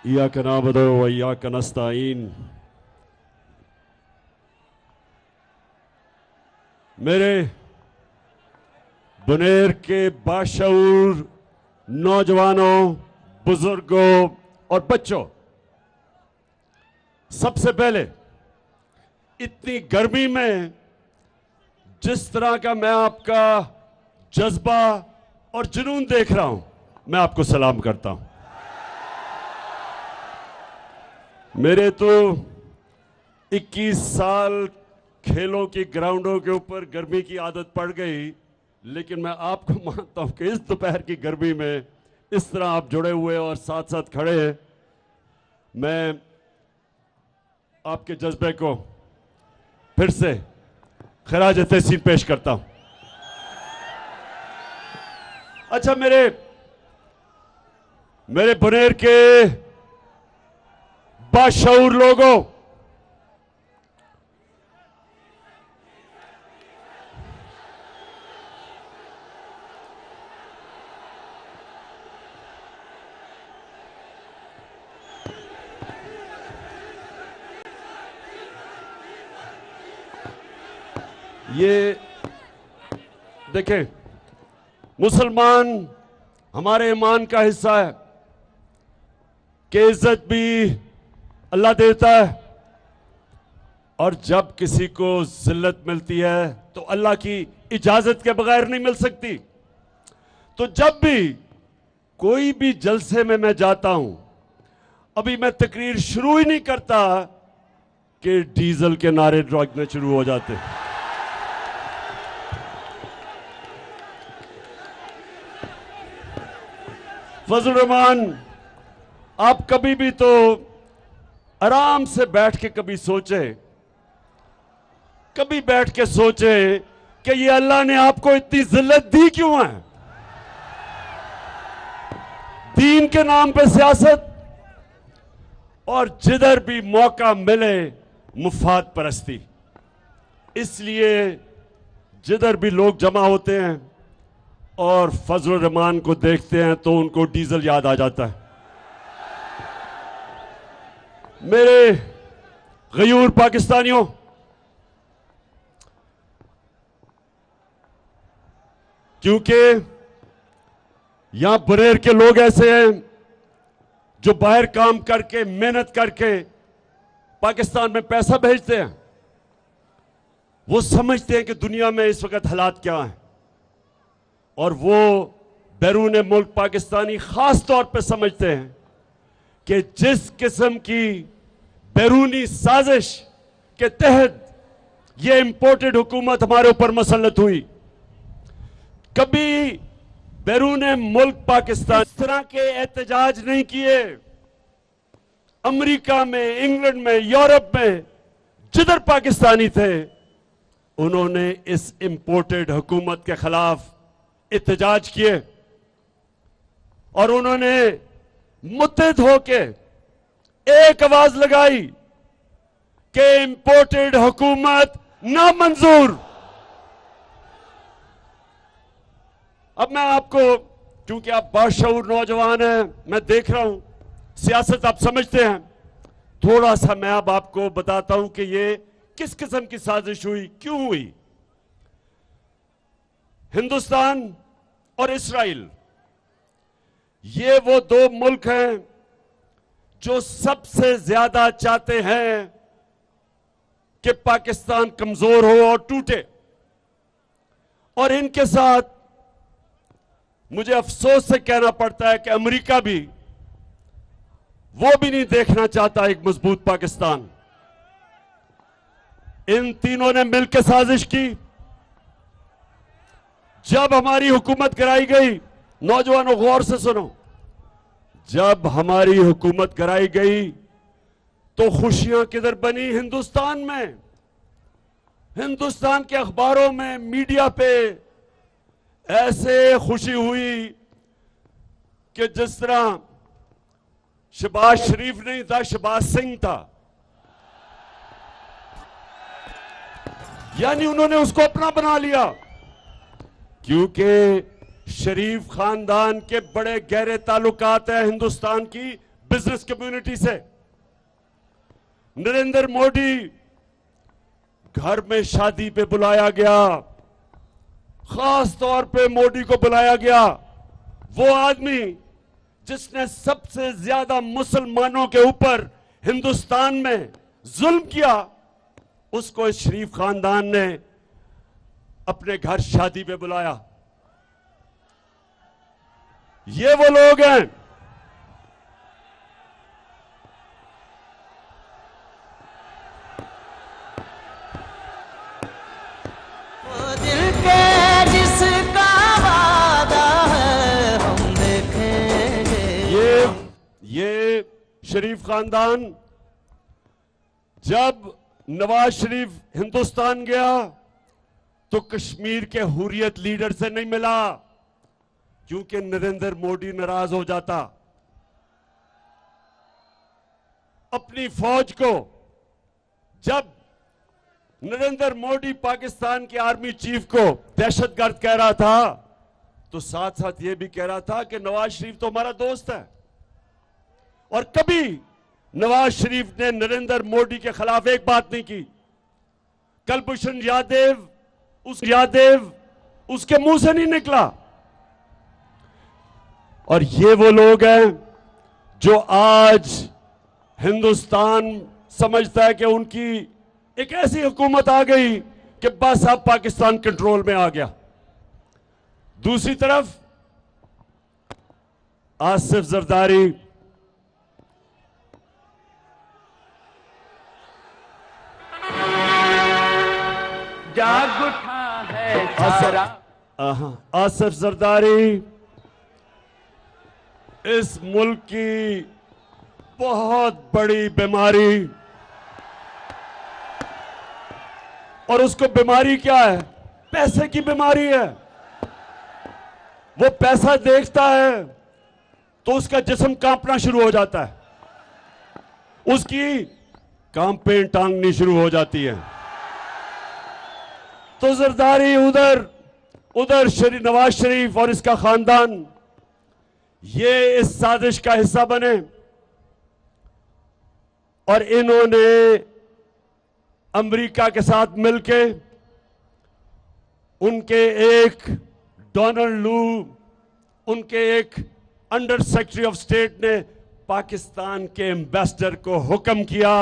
इय्याका नअबुदु व इय्याका नस्तईन। मेरे बुनेर के बाशऊर नौजवानों, बुजुर्गों और बच्चों, सबसे पहले इतनी गर्मी में जिस तरह का मैं आपका जज्बा और जुनून देख रहा हूं, मैं आपको सलाम करता हूं। मेरे तो 21 साल खेलों की ग्राउंडों के ऊपर गर्मी की आदत पड़ गई, लेकिन मैं आपको मानता हूं कि इस दोपहर की गर्मी में इस तरह आप जुड़े हुए और साथ साथ खड़े हैं। मैं आपके जज्बे को फिर से खराज तहसीन पेश करता हूं। अच्छा, मेरे बुनेर के बाशऊर लोगों, ये देखें, मुसलमान हमारे ईमान का हिस्सा है कि इज्जत भी अल्लाह देता है, और जब किसी को जिल्लत मिलती है तो अल्लाह की इजाजत के बगैर नहीं मिल सकती। तो जब भी कोई भी जलसे में मैं जाता हूं, अभी मैं तकरीर शुरू ही नहीं करता कि डीजल के नारे लगने शुरू हो जाते हैं। फजल रहमान, आप कभी भी तो आराम से बैठ के कभी बैठ के सोचे कि ये अल्लाह ने आपको इतनी जिल्लत दी क्यों है? दीन के नाम पे सियासत, और जिधर भी मौका मिले मुफाद परस्ती। इसलिए जिधर भी लोग जमा होते हैं और फजल रहमान को देखते हैं तो उनको डीजल याद आ जाता है। मेरे गयूर पाकिस्तानियों, क्योंकि यहां बुनेर के लोग ऐसे हैं जो बाहर काम करके, मेहनत करके पाकिस्तान में पैसा भेजते हैं। वो समझते हैं कि दुनिया में इस वक्त हालात क्या हैं, और वो बैरून मुल्क पाकिस्तानी खास तौर पे समझते हैं कि जिस किस्म की बैरूनी साजिश के तहत ये इंपोर्टेड हुकूमत हमारे ऊपर मसल्लत हुई, कभी बैरून मुल्क पाकिस्तान इस तरह के एहतजाज नहीं किए। अमेरिका में, इंग्लैंड में, यूरोप में जिधर पाकिस्तानी थे, उन्होंने इस इंपोर्टेड हुकूमत के खिलाफ एहतजाज किए, और उन्होंने मुत्तहिद होके एक आवाज लगाई कि इंपोर्टेड हुकूमत नामंजूर। अब मैं आपको, क्योंकि आप बाशऊर नौजवान हैं, मैं देख रहा हूं सियासत आप समझते हैं, थोड़ा सा मैं अब आपको बताता हूं कि ये किस किस्म की साजिश हुई, क्यों हुई। हिंदुस्तान और इस्राइल, ये वो दो मुल्क हैं जो सबसे ज्यादा चाहते हैं कि पाकिस्तान कमजोर हो और टूटे, और इनके साथ मुझे अफसोस से कहना पड़ता है कि अमेरिका भी, वो भी नहीं देखना चाहता एक मजबूत पाकिस्तान। इन तीनों ने मिलकर साजिश की। जब हमारी हुकूमत गिराई गई, नौजवानों गौर से सुनो, जब हमारी हुकूमत गिराई गई तो खुशियां किधर बनी? हिंदुस्तान में। हिंदुस्तान के अखबारों में, मीडिया पे ऐसे खुशी हुई कि जिस तरह शहबाज शरीफ नहीं था, शहबाज सिंह था। यानी उन्होंने उसको अपना बना लिया, क्योंकि शरीफ खानदान के बड़े गहरे ताल्लुकात हैं हिंदुस्तान की बिजनेस कम्युनिटी से। नरेंद्र मोदी घर में शादी पे बुलाया गया, खास तौर पे मोदी को बुलाया गया, वो आदमी जिसने सबसे ज्यादा मुसलमानों के ऊपर हिंदुस्तान में जुल्म किया, उसको इस शरीफ खानदान ने अपने घर शादी पे बुलाया। ये वो लोग हैं दिल के जिसका वादा है हम देखेंगे। ये शरीफ खानदान जब नवाज शरीफ हिंदुस्तान गया तो कश्मीर के हुर्रियत लीडर से नहीं मिला, क्योंकि नरेंद्र मोदी नाराज हो जाता। अपनी फौज को जब नरेंद्र मोदी पाकिस्तान के आर्मी चीफ को दहशतगर्द कह रहा था, तो साथ साथ यह भी कह रहा था कि नवाज शरीफ तो हमारा दोस्त है। और कभी नवाज शरीफ ने नरेंद्र मोदी के खिलाफ एक बात नहीं की। कुलभूषण यादव उसके मुंह से नहीं निकला। और ये वो लोग हैं जो आज हिंदुस्तान समझता है कि उनकी एक ऐसी हुकूमत आ गई कि बस अब पाकिस्तान कंट्रोल में आ गया। दूसरी तरफ आसिफ जरदारी, जाग उठा है सारा। आसिफ जरदारी इस मुल्क की बहुत बड़ी बीमारी, और उसको बीमारी क्या है? पैसे की बीमारी है। वो पैसा देखता है तो उसका जिस्म कांपना शुरू हो जाता है, उसकी कांपें टांगनी शुरू हो जाती है। तो जरदारी उधर नवाज शरीफ और इसका खानदान ये इस साजिश का हिस्सा बने, और इन्होंने अमेरिका के साथ मिलके उनके एक डोनाल्ड लू, उनके एक अंडर सेक्रेटरी ऑफ स्टेट ने पाकिस्तान के एम्बेसडर को हुक्म किया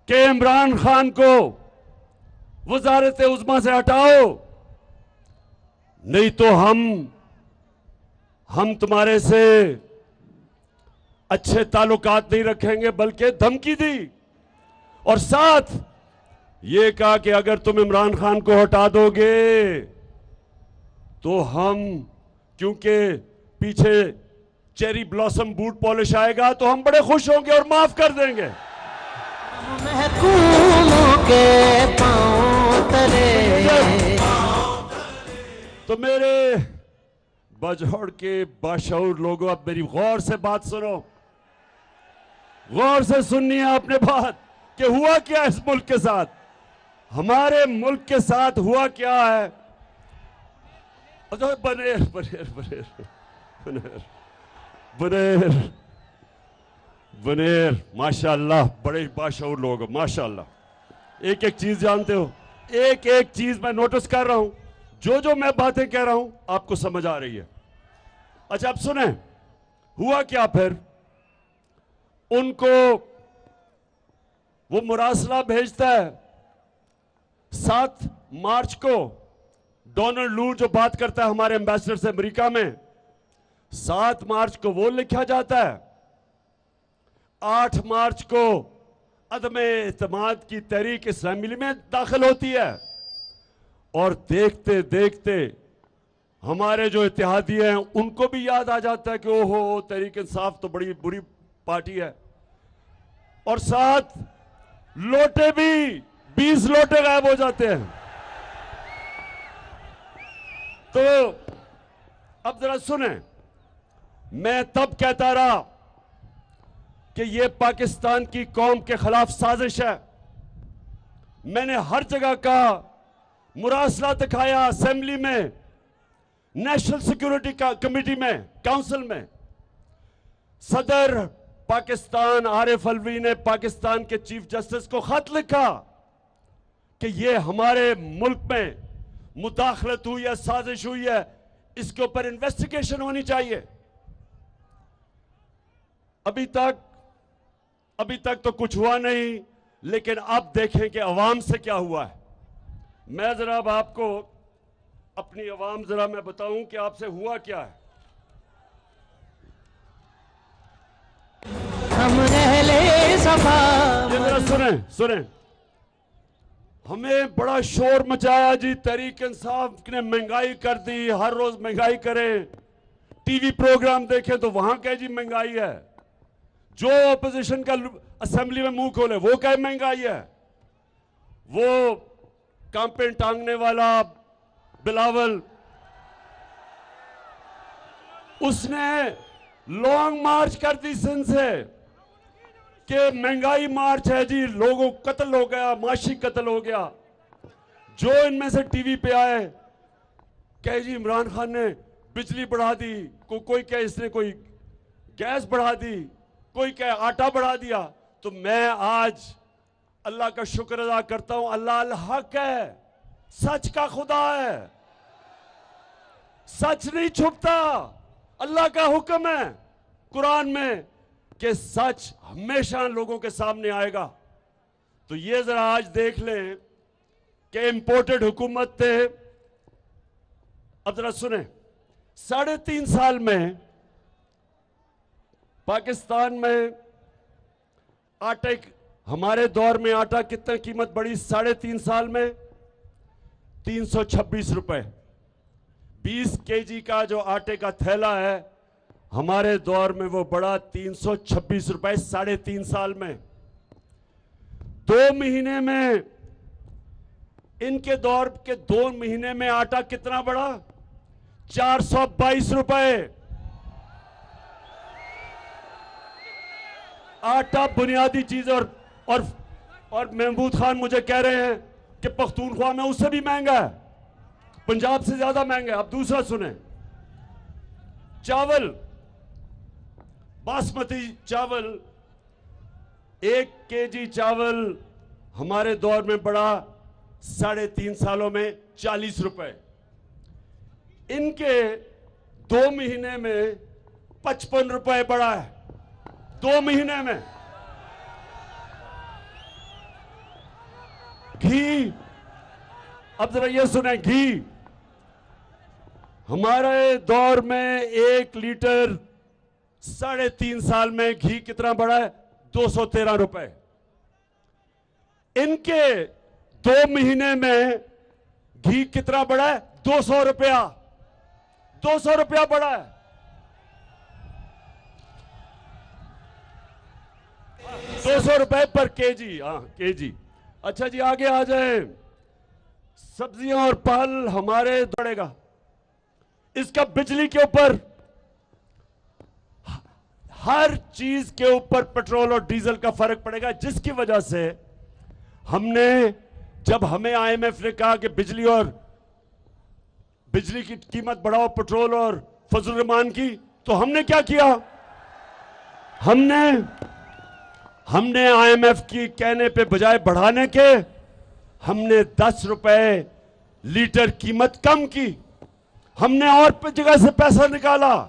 कि इमरान खान को वजारत उज़्मा से हटाओ, नहीं तो हम तुम्हारे से अच्छे ताल्लुकात नहीं रखेंगे, बल्कि धमकी दी। और साथ ये कहा कि अगर तुम इमरान खान को हटा दोगे तो हम, क्योंकि पीछे चेरी ब्लॉसम बूट पॉलिश आएगा, तो हम बड़े खुश होंगे और माफ कर देंगे। महकूमों के पांव तले। तो मेरे बजौड़ के बाशऊर लोगों, अब मेरी गौर से बात सुनो, गौर से सुननी है आपने बात कि हुआ क्या इस मुल्क के साथ, हमारे मुल्क के साथ हुआ क्या है। बनेर बनेर बनेर बनेर बनेर बनेर माशाअल्लाह, बड़े बाशऊर लोग माशाअल्लाह। एक एक चीज जानते हो, एक एक चीज मैं नोटिस कर रहा हूं, जो मैं बातें कह रहा हूं आपको समझ आ रही है। अच्छा अब सुने, हुआ क्या फिर? उनको वो मुरासला भेजता है 7 मार्च को, डोनाल्ड लू जो बात करता है हमारे एम्बेसडर से अमेरिका में, 7 मार्च को वो लिखा जाता है। 8 मार्च को अदम एतमाद की तहरीक इस्लामी में दाखिल होती है, और देखते देखते हमारे जो इत्तेहादी हैं उनको भी याद आ जाता है कि ओहो, तहरीक इंसाफ तो बड़ी बुरी पार्टी है। और साथ लोटे भी 20 लोटे गायब हो जाते हैं। तो अब जरा सुने, मैं तब कहता रहा कि यह पाकिस्तान की कौम के खिलाफ साजिश है। मैंने हर जगह कहा, मुरासला दिखाया असेंबली में, नेशनल सिक्योरिटी कमेटी में, काउंसिल में, सदर पाकिस्तान आरिफ अलवी ने पाकिस्तान के चीफ जस्टिस को खत लिखा कि ये हमारे मुल्क में मुदाखलत हुई है, साजिश हुई है, इसके ऊपर इन्वेस्टिगेशन होनी चाहिए। अभी तक तो कुछ हुआ नहीं, लेकिन अब देखें कि अवाम से क्या हुआ है। मैं जरा अब आपको अपनी अवाम जरा मैं बताऊं कि आपसे हुआ क्या है। हम रहले सफा ये जरा सुने। हमें बड़ा शोर मचाया जी, तहरीक इंसाफ ने महंगाई कर दी, हर रोज महंगाई करें, टीवी प्रोग्राम देखें तो वहां कहे जी महंगाई है, जो अपोजिशन का असेंबली में मुंह खोले वो कहे महंगाई है। वो कैंपेन टांगने वाला बिलावल, उसने लॉन्ग मार्च कर दी सिंध से कि महंगाई मार्च है जी, लोगों कत्ल हो गया, माशी कत्ल हो गया। जो इनमें से टीवी पे आए कहे जी इमरान खान ने बिजली बढ़ा दी, कोई कहे इसने कोई गैस बढ़ा दी, कोई कहे आटा बढ़ा दिया। तो मैं आज अल्लाह का शुक्र अदा करता हूं, अल्लाह अल हक है, सच का खुदा है, सच नहीं छुपता। अल्लाह का हुक्म है कुरान में कि सच हमेशा लोगों के सामने आएगा। तो ये जरा आज देख लें कि इंपोर्टेड हुकूमत थे। अब जरा सुने, 3.5 साल में पाकिस्तान में आटे, हमारे दौर में आटा कितना कीमत बढ़ी? 3.5 साल में 326 रुपए। 20 केजी का जो आटे का थैला है हमारे दौर में वो बढ़ा 326 रुपए 3.5 साल में। 2 महीने में, इनके दौर के 2 महीने में आटा कितना बढ़ा? 422 रुपए। आटा बुनियादी चीज। और महमूद खान मुझे कह रहे हैं कि पख्तूनख्वा में उससे भी महंगा है, पंजाब से ज्यादा महंगा है। अब दूसरा सुने, चावल, बासमती चावल, 1 केजी चावल हमारे दौर में बढ़ा 3.5 सालों में 40 रुपए। इनके 2 महीने में 55 रुपए बढ़ा है, 2 महीने में। घी, अब जरा ये सुने, घी हमारे दौर में 1 लीटर 3.5 साल में घी कितना बढ़ा है? 213 रुपए। इनके 2 महीने में घी कितना बढ़ा है? 200 रुपया। 200 रुपया बढ़ा है। 200 रुपए पर केजी। हाँ, केजी। अच्छा जी, आगे आ जाए। सब्जियां और फल हमारे दौड़ेगा, इसका बिजली के ऊपर, हर चीज के ऊपर पेट्रोल और डीजल का फर्क पड़ेगा, जिसकी वजह से हमने, जब हमें आईएमएफ ने कहा कि बिजली की कीमत बढ़ाओ, पेट्रोल और फजल रहमान की, तो हमने क्या किया? हमने आईएमएफ की कहने पे बजाय बढ़ाने के, हमने 10 रुपए लीटर कीमत कम की। हमने और जगह से पैसा निकाला,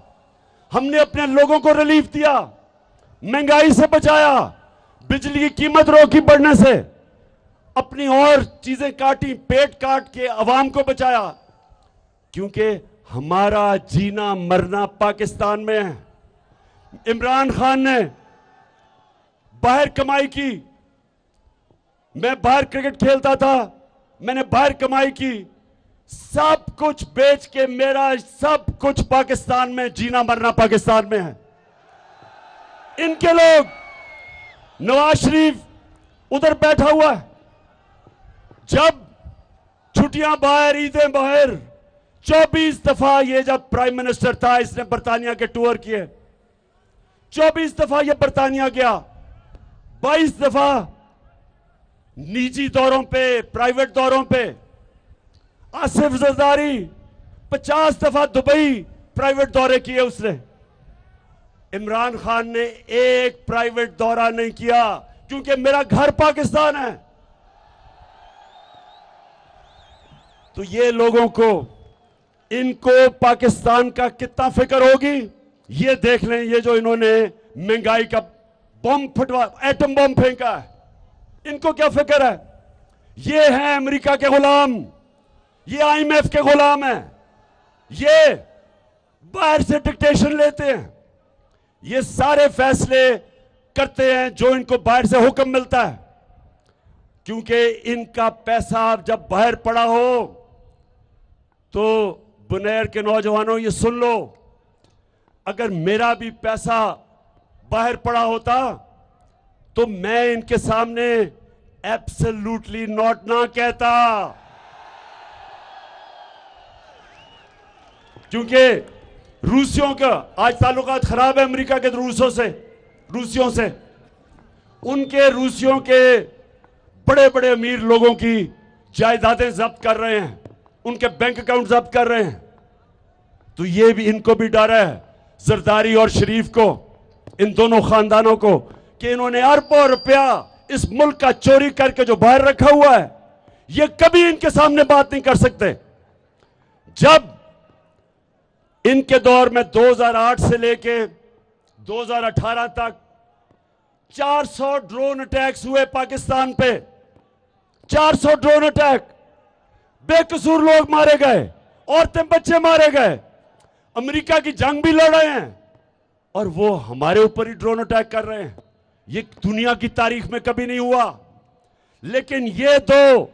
हमने अपने लोगों को रिलीफ दिया, महंगाई से बचाया, बिजली की कीमत रोकी बढ़ने से, अपनी और चीजें काटी, पेट काट के अवाम को बचाया। क्योंकि हमारा जीना मरना पाकिस्तान में है। इमरान खान ने बाहर कमाई की, मैं बाहर क्रिकेट खेलता था, मैंने बाहर कमाई की, सब कुछ बेच के मेरा सब कुछ पाकिस्तान में, जीना मरना पाकिस्तान में है। इनके लोग, नवाज शरीफ उधर बैठा हुआ है, जब छुट्टियां बाहर, ईदें बाहर, 24 दफा ये जब प्राइम मिनिस्टर था, इसने बरतानिया के टूर किए, 24 दफा ये बरतानिया गया, 22 दफा निजी दौरों पे, प्राइवेट दौरों पे। आसिफ जरदारी 50 दफा दुबई प्राइवेट दौरे किए उसने। इमरान खान ने एक प्राइवेट दौरा नहीं किया, क्योंकि मेरा घर पाकिस्तान है। तो ये लोगों को, इनको पाकिस्तान का कितना फिक्र होगी ये देख लें। ये जो इन्होंने महंगाई का बम फटवा, एटम बम फेंका है, इनको क्या फिक्र है? ये हैं अमेरिका के गुलाम, ये आईएमएफ के गुलाम हैं, ये बाहर से डिक्टेशन लेते हैं, ये सारे फैसले करते हैं जो इनको बाहर से हुक्म मिलता है। क्योंकि इनका पैसा जब बाहर पड़ा हो, तो बुनेर के नौजवानों ये सुन लो, अगर मेरा भी पैसा बाहर पड़ा होता तो मैं इनके सामने एब्सोल्युटली नॉट ना कहता, क्योंकि रूसियों का आज ताल्लुकात खराब है अमेरिका के रूसियों से। उनके रूसियों के बड़े बड़े अमीर लोगों की जायदादें जब्त कर रहे हैं, उनके बैंक अकाउंट जब्त कर रहे हैं। तो ये भी, इनको भी डर है, जरदारी और शरीफ को, इन दोनों खानदानों को, कि इन्होंने अरबों रुपया इस मुल्क का चोरी करके जो बाहर रखा हुआ है, ये कभी इनके सामने बात नहीं कर सकते। जब इनके दौर में 2008 से लेके 2018 तक 400 ड्रोन अटैक्स हुए पाकिस्तान पे, 400 ड्रोन अटैक, बेकसूर लोग मारे गए, औरतें बच्चे मारे गए, अमेरिका की जंग भी लड़ रहे हैं, और वो हमारे ऊपर ही ड्रोन अटैक कर रहे हैं। ये दुनिया की तारीख में कभी नहीं हुआ। लेकिन ये तो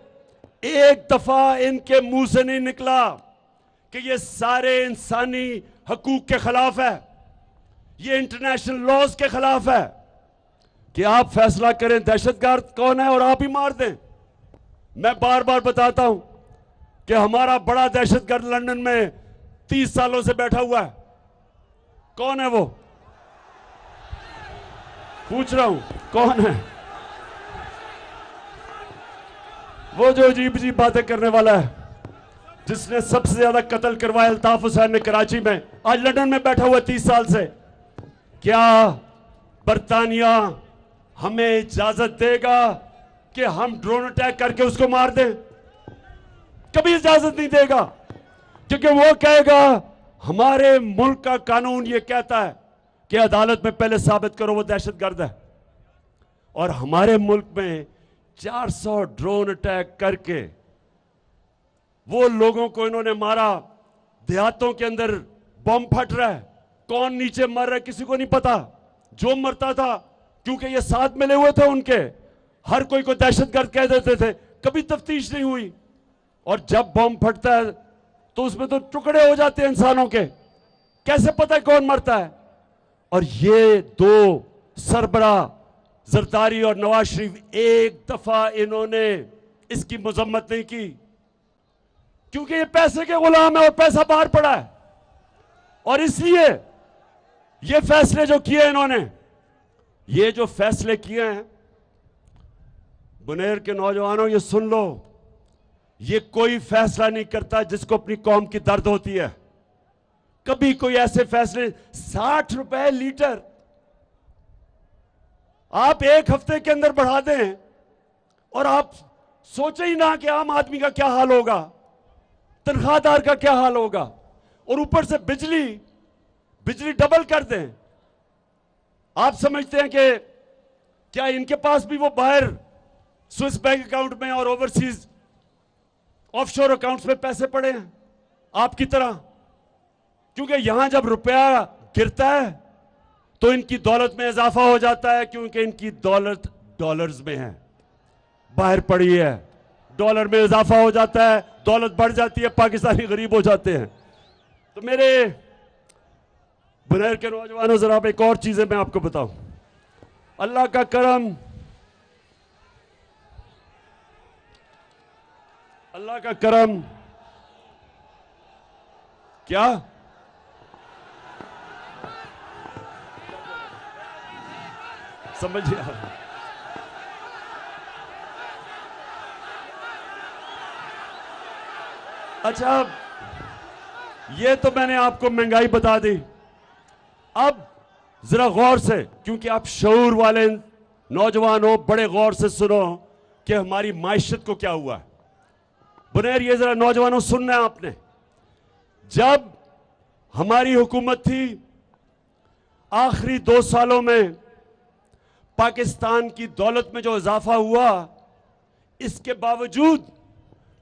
एक दफा इनके मुंह से नहीं निकला कि ये सारे इंसानी हकूक के खिलाफ है, ये इंटरनेशनल लॉज के खिलाफ है, कि आप फैसला करें दहशतगर्द कौन है और आप ही मार दें। मैं बार बार बताता हूं कि हमारा बड़ा दहशतगर्द लंदन में 30 सालों से बैठा हुआ है। कौन है वो? पूछ रहा हूं, कौन है वो जो अजीब अजीब बातें करने वाला है, जिसने सबसे ज्यादा कत्ल करवाया अल्ताफ हुसैन ने कराची में, आज लंदन में बैठा हुआ 30 साल से। क्या बरतानिया हमें इजाजत देगा कि हम ड्रोन अटैक करके उसको मार दें? कभी इजाजत नहीं देगा, क्योंकि वो कहेगा हमारे मुल्क का कानून ये कहता है कि अदालत में पहले साबित करो वो दहशतगर्द है। और हमारे मुल्क में 400 ड्रोन अटैक करके वो लोगों को इन्होंने मारा, देहातों के अंदर बम फट रहा है, कौन नीचे मर रहा है किसी को नहीं पता। जो मरता था, क्योंकि ये साथ मिले हुए थे उनके, हर कोई को दहशतगर्द कह देते थे, कभी तफ्तीश नहीं हुई। और जब बम फटता है तो उसमें तो टुकड़े हो जाते हैं इंसानों के, कैसे पता है कौन मरता है? और ये दो सरबरा जरदारी और नवाज शरीफ एक दफा इन्होंने इसकी मजम्मत नहीं की, क्योंकि ये पैसे के गुलाम है और पैसा बाहर पड़ा है। और इसलिए ये फैसले जो किए इन्होंने, ये जो फैसले किए हैं, बुनेर के नौजवानों ये सुन लो, ये कोई फैसला नहीं करता जिसको अपनी कौम की दर्द होती है। कभी कोई ऐसे फैसले, 60 रुपए लीटर आप एक हफ्ते के अंदर बढ़ा दें, और आप सोचे ही ना कि आम आदमी का क्या हाल होगा, तनख्वाहदार का क्या हाल होगा, और ऊपर से बिजली डबल कर दें। आप समझते हैं कि क्या इनके पास भी वो बाहर स्विस बैंक अकाउंट में और ओवरसीज ऑफशोर अकाउंट्स में पैसे पड़े हैं आपकी तरह? क्योंकि यहां जब रुपया गिरता है तो इनकी दौलत में इजाफा हो जाता है, क्योंकि इनकी दौलत डॉलर्स में है, बाहर पड़ी है, डॉलर में इजाफा हो जाता है, दौलत बढ़ जाती है, पाकिस्तानी गरीब हो जाते हैं। तो मेरे बुनेर के नौजवानों, जरा अब एक और चीजें मैं आपको बताऊं। अल्लाह का करम, अल्लाह का करम क्या समझिए आप। अच्छा, ये तो मैंने आपको महंगाई बता दी। अब जरा गौर से, क्योंकि आप शऊर वाले नौजवान हो, बड़े गौर से सुनो कि हमारी माइशत को क्या हुआ है। बुनैर, ये जरा नौजवानों सुनना है आपने। जब हमारी हुकूमत थी, आखिरी 2 सालों में पाकिस्तान की दौलत में जो इजाफा हुआ, इसके बावजूद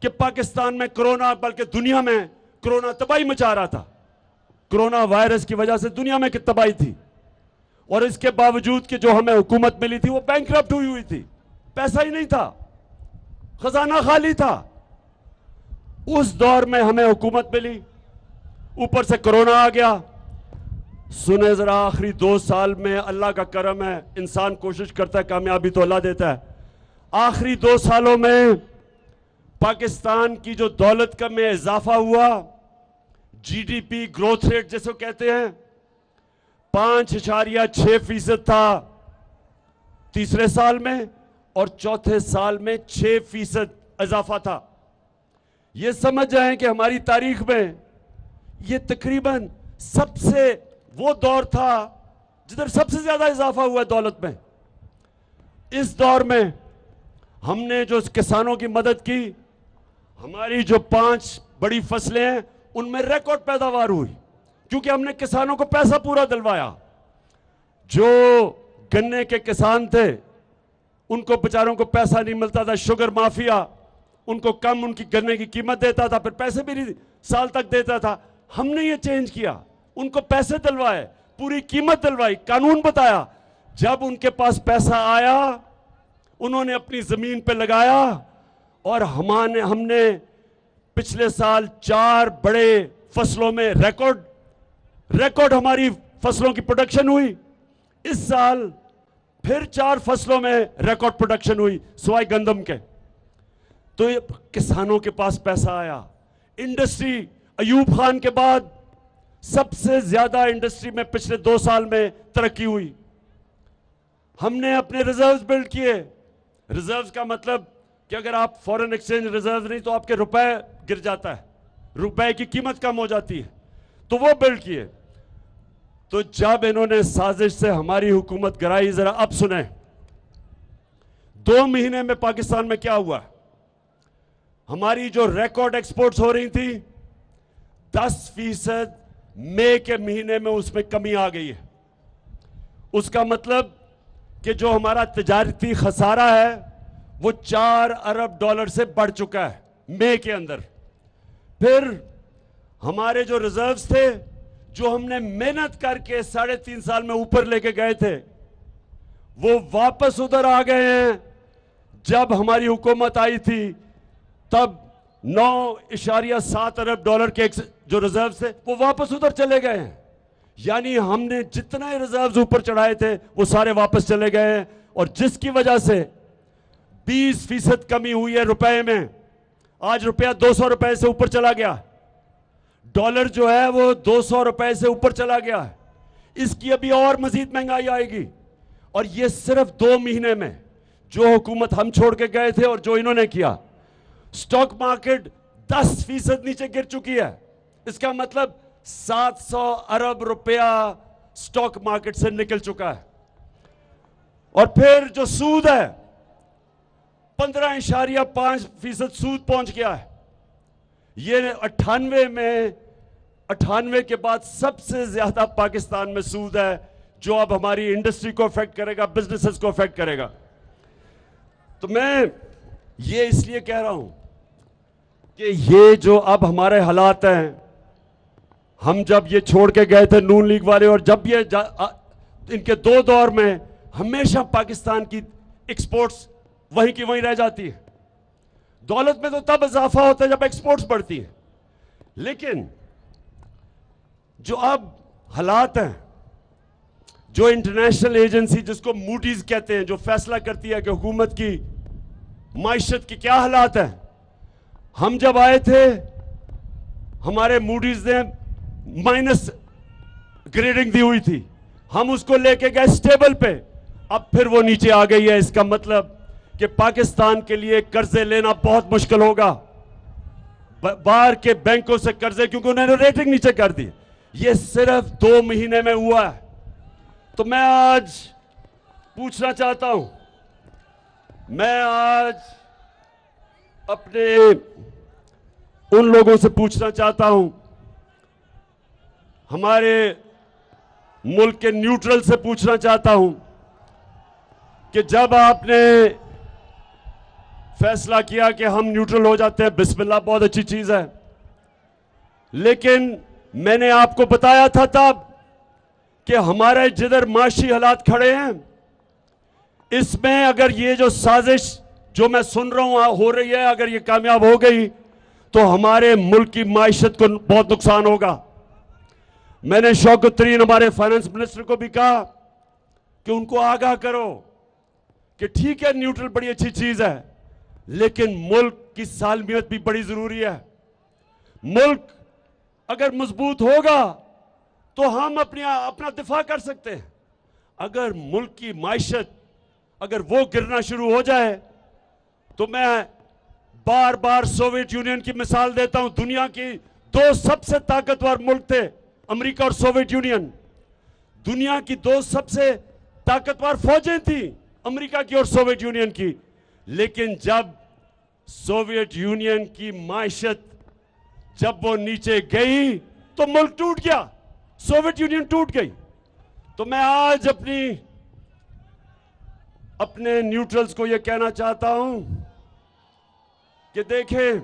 कि पाकिस्तान में कोरोना, बल्कि दुनिया में कोरोना तबाही मचा रहा था, कोरोना वायरस की वजह से दुनिया में कितनी तबाही थी, और इसके बावजूद कि जो हमें हुकूमत मिली थी वो बैंकरप्ट हुई थी, पैसा ही नहीं था, खजाना खाली था। उस दौर में हमें हुकूमत मिली, ऊपर से कोरोना आ गया। सुने जरा, आखिरी 2 साल में अल्लाह का करम है, इंसान कोशिश करता है, कामयाबी तो अल्लाह देता है। आखिरी 2 सालों में पाकिस्तान की जो दौलत का में इजाफा हुआ, जीडीपी ग्रोथ रेट जैसे कहते हैं, 5.6% था तीसरे साल में, और चौथे साल में 6% इजाफा था। यह समझ जाएं कि हमारी तारीख में यह तकरीबन सबसे वो दौर था जिधर सबसे ज्यादा इजाफा हुआ दौलत में। इस दौर में हमने जो किसानों की मदद की, हमारी जो 5 बड़ी फसलें हैं उनमें रिकॉर्ड पैदावार हुई, क्योंकि हमने किसानों को पैसा पूरा दिलवाया। जो गन्ने के किसान थे उनको बेचारों को पैसा नहीं मिलता था, शुगर माफिया उनको कम उनकी गन्ने की कीमत देता था, फिर पैसे भी नहीं साल तक देता था। हमने ये चेंज किया, उनको पैसे दिलवाए, पूरी कीमत दिलवाई, कानून बताया। जब उनके पास पैसा आया, उन्होंने अपनी जमीन पे लगाया, और हमने पिछले साल 4 बड़े फसलों में रिकॉर्ड हमारी फसलों की प्रोडक्शन हुई। इस साल फिर 4 फसलों में रिकॉर्ड प्रोडक्शन हुई सिवाय गंदम के। तो ये किसानों के पास पैसा आया। इंडस्ट्री, अयूब खान के बाद सबसे ज्यादा इंडस्ट्री में पिछले 2 साल में तरक्की हुई। हमने अपने रिजर्व्स बिल्ड किए। रिजर्व्स का मतलब कि अगर आप फॉरेन एक्सचेंज रिजर्व नहीं तो आपके रुपए गिर जाता है, रुपए की कीमत कम हो जाती है, तो वो बिल्ड किए। तो जब इन्होंने साजिश से हमारी हुकूमत गिराई, जरा अब सुने, 2 महीने में पाकिस्तान में क्या हुआ। हमारी जो रिकॉर्ड एक्सपोर्ट्स हो रही थी, 10% मई के महीने में उसमें कमी आ गई है। उसका मतलब कि जो हमारा तिजारती खसारा है वो $4 अरब से बढ़ चुका है मई के अंदर। फिर हमारे जो रिजर्व्स थे, जो हमने मेहनत करके 3.5 साल में ऊपर लेके गए थे, वो वापस उधर आ गए हैं। जब हमारी हुकूमत आई थी तब $9.7 अरब के जो रिजर्व थे वो वापस उधर चले गए हैं। यानी हमने जितने रिजर्व ऊपर चढ़ाए थे वो सारे वापस चले गए हैं, और जिसकी वजह से 20% कमी हुई है रुपए में। आज रुपया 200 रुपए से ऊपर चला गया, डॉलर जो है वो 200 रुपए से ऊपर चला गया है। इसकी अभी और मजीद महंगाई आएगी। और ये सिर्फ 2 महीने में जो हुकूमत हम छोड़ के गए थे और जो इन्होंने किया, स्टॉक मार्केट 10% नीचे गिर चुकी है। इसका मतलब 700 अरब रुपया स्टॉक मार्केट से निकल चुका है। और फिर जो सूद है, 15.5% सूद पहुंच गया है। ये 98 के बाद सबसे ज्यादा पाकिस्तान में सूद है, जो अब हमारी इंडस्ट्री को अफेक्ट करेगा, बिजनेसेस को अफेक्ट करेगा। तो मैं ये इसलिए कह रहा हूं कि ये जो अब हमारे हालात हैं, हम जब ये छोड़ के गए थे नून लीग वाले, और जब ये इनके 2 दौर में हमेशा पाकिस्तान की एक्सपोर्ट्स वहीं की वहीं रह जाती है। दौलत में तो तब इजाफा होता है जब एक्सपोर्ट्स बढ़ती है। लेकिन जो अब हालात हैं, जो इंटरनेशनल एजेंसी जिसको मूडीज कहते हैं, जो फैसला करती है कि हुकूमत की माइशत की क्या हालात हैं, हम जब आए थे हमारे मूडीज ने माइनस ग्रेडिंग दी हुई थी, हम उसको लेके गए स्टेबल पे, अब फिर वो नीचे आ गई है। इसका मतलब कि पाकिस्तान के लिए कर्जे लेना बहुत मुश्किल होगा, बाहर के बैंकों से कर्जे, क्योंकि उन्होंने रेटिंग नीचे कर दी। ये सिर्फ 2 महीने में हुआ है। तो मैं आज पूछना चाहता हूं, मैं आज अपने उन लोगों से पूछना चाहता हूं, हमारे मुल्क के न्यूट्रल से पूछना चाहता हूं कि जब आपने फैसला किया कि हम न्यूट्रल हो जाते हैं, बिस्मिल्लाह, बहुत अच्छी चीज है, लेकिन मैंने आपको बताया था तब कि हमारे जिधर माशी हालात खड़े हैं, इसमें अगर ये जो साजिश जो मैं सुन रहा हूं हो रही है, अगर ये कामयाब हो गई तो हमारे मुल्क की माइशत को बहुत नुकसान होगा। मैंने शौकत तरीन हमारे फाइनेंस मिनिस्टर को भी कहा कि उनको आगाह करो कि ठीक है, न्यूट्रल बड़ी अच्छी चीज है, लेकिन मुल्क की सालमियत भी बड़ी जरूरी है। मुल्क अगर मजबूत होगा तो हम अपना दिफा कर सकते हैं। अगर मुल्क की माइशत अगर वो गिरना शुरू हो जाए तो मैं बार बार सोवियत यूनियन की मिसाल देता हूं। दुनिया की दो सबसे ताकतवर मुल्क थे, अमेरिका और सोवियत यूनियन। दुनिया की दो सबसे ताकतवर फौजें थी, अमेरिका की और सोवियत यूनियन की। लेकिन जब सोवियत यूनियन की माइशत जब वो नीचे गई तो मुल्क टूट गया, सोवियत यूनियन टूट गई। तो मैं आज अपने न्यूट्रल्स को यह कहना चाहता हूं कि देखें,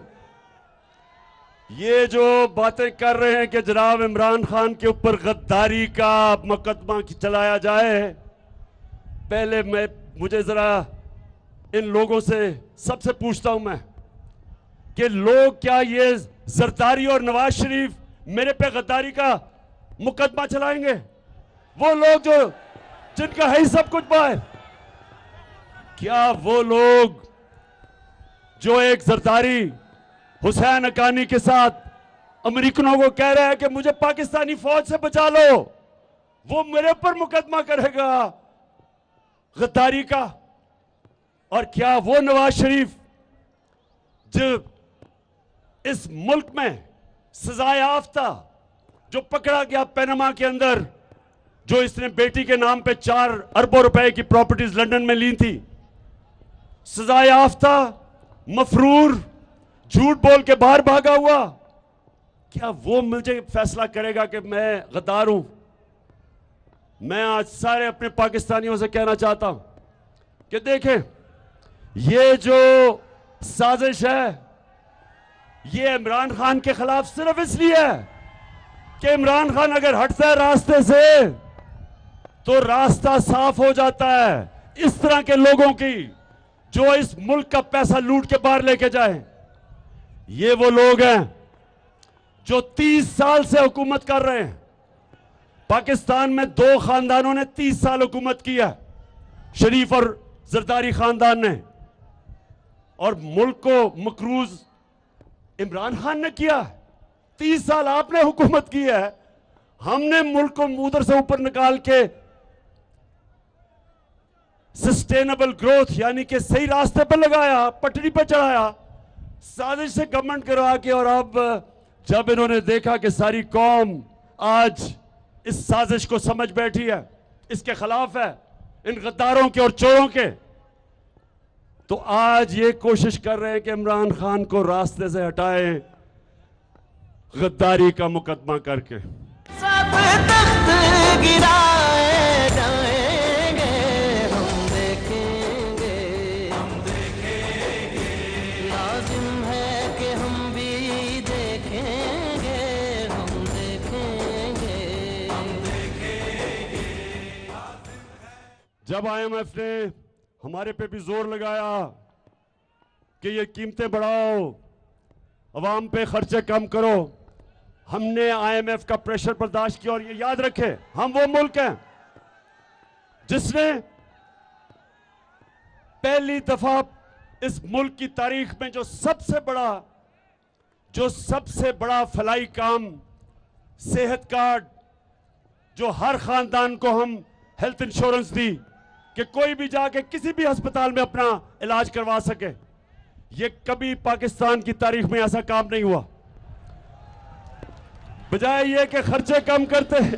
ये जो बातें कर रहे हैं कि जनाब इमरान खान के ऊपर गद्दारी का मुकदमा चलाया जाए, पहले मुझे जरा इन लोगों से सबसे पूछता हूं मैं कि लोग क्या ये जरदारी और नवाज शरीफ मेरे पे गद्दारी का मुकदमा चलाएंगे? वो लोग जो जिनका है ही सब कुछ बाहर, क्या वो लोग जो एक जरदारी हुसैन हक्कानी के साथ अमेरिकनों को कह रहे हैं कि मुझे पाकिस्तानी फौज से बचा लो, वो मेरे पर मुकदमा करेगा गद्दारी का? और क्या वो नवाज शरीफ जो इस मुल्क में सजा याफ्ता, जो पकड़ा गया पैनामा के अंदर, जो इसने बेटी के नाम पे 4 अरबों रुपए की प्रॉपर्टीज लंदन में ली थी, सजा याफ्ता मफरूर, झूठ बोल के बाहर भागा हुआ, क्या वो मुझे फैसला करेगा कि मैं गद्दार हूं? मैं आज सारे अपने पाकिस्तानियों से कहना चाहता हूं कि देखें, ये जो साजिश है ये इमरान खान के खिलाफ सिर्फ इसलिए है कि इमरान खान अगर हटता है रास्ते से तो रास्ता साफ हो जाता है इस तरह के लोगों की जो इस मुल्क का पैसा लूट के बाहर लेके जाए। ये वो लोग हैं जो 30 साल से हुकूमत कर रहे हैं। पाकिस्तान में 2 खानदानों ने 30 साल हुकूमत की है, शरीफ और जरदारी खानदान ने, और मुल्क को मकरूज इमरान खान ने किया। 30 साल आपने हुकूमत की है, हमने मुल्क को उधर से ऊपर निकाल के सस्टेनेबल ग्रोथ यानी कि सही रास्ते पर लगाया, पटरी पर चढ़ाया, साजिश से गवर्नमेंट करवा के। और अब जब इन्होंने देखा कि सारी कौम आज इस साजिश को समझ बैठी है, इसके खिलाफ है, इन गद्दारों के और चोरों के, तो आज ये कोशिश कर रहे हैं कि इमरान खान को रास्ते से हटाएं गद्दारी का मुकदमा करके। सब तख्त गिराए जाएंगे, हम देखेंगे, लाजिम है कि हम भी देखेंगे, हम देखेंगे। जब IMF ने हमारे पे भी जोर लगाया कि ये कीमतें बढ़ाओ, अवाम पे खर्चे कम करो, हमने IMF का प्रेशर बर्दाश्त किया। और ये याद रखें, हम वो मुल्क हैं जिसने पहली दफा इस मुल्क की तारीख में जो सबसे बड़ा फलाई काम, सेहत कार्ड, जो हर खानदान को हम हेल्थ इंश्योरेंस दी कि कोई भी जाके किसी भी अस्पताल में अपना इलाज करवा सके, ये कभी पाकिस्तान की तारीख में ऐसा काम नहीं हुआ। बजाय ये कि खर्चे कम करते हैं,